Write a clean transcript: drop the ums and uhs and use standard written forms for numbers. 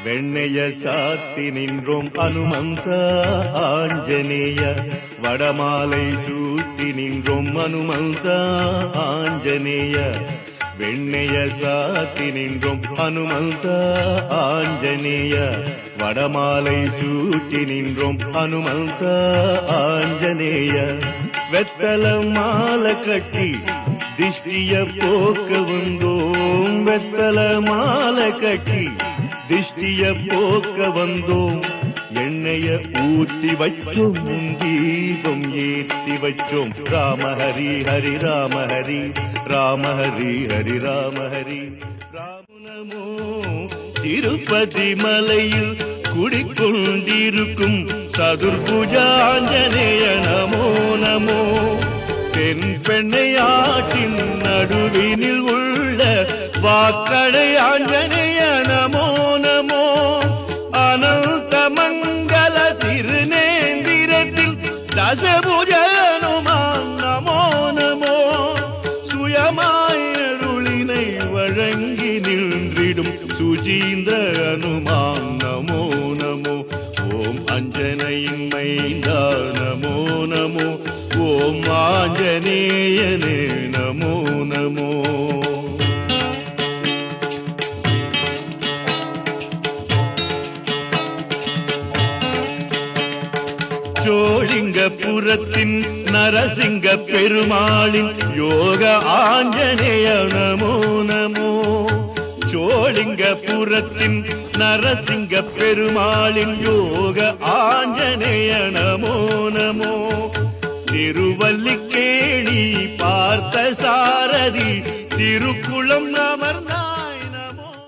வெண்ணைய சாத்தி நின்றோம் அனுமந்த ஆஞ்சநேய, வடமாலை சூட்டி நின்றோம் அனுமந்த ஆஞ்சநேய. வெண்ணைய சாத்தி நின்றோம் அனுமந்த ஆஞ்சநேய, வடமாலை சூட்டி நின்றோம் அனுமந்த ஆஞ்சநேய. வெத்தல மாலை கட்டி திஷ்டிய போக்க வந்தோம், வெத்தல மாலை கட்டி திஷ்டிய போக்க வந்தோம். எண்ணெய ஊற்றி வச்சோம், தீபம் ஏற்றி வச்சோம். ராம ஹரி ஹரி ராம ஹரி, ராம ஹரி ஹரி ராம ஹரி. ராம நமோ திருப்பதி மலையில் குடிக்கொண்டிருக்கும் சதுர்புஜாஞ்சநேய நமோ நமோ. தென் பெண்ணையாட்டின் நடுவினில் உள்ள வாக்கடை ஆஞ்சநேய நமோ நமோ. அனந்த மங்கள திருநேந்திரத்தில் தசபுஜனுமான் நமோ நமோ. சுயமாயருளினை வழங்கி நின்றிடும் சுஜீந்திர அனுமான் நமோ நமோ. ஓம் அஞ்சனையின் மைந்தா நமோ நமோ. ஓம் ஆஞ்சநேயனே நமோ நமோ. சோழிங்கபுரத்தின் நரசிங்க பெருமாளின் யோக ஆஞ்சநேய நமோ நமோ. சோழிங்கபுரத்தின் நரசிங்க பெருமாளின் யோக ஆஞ்சநேய நமோ நமோ. திருவல்லிக்கேணி பார்த்த சாரதி திருக்குளம் அமர்ந்த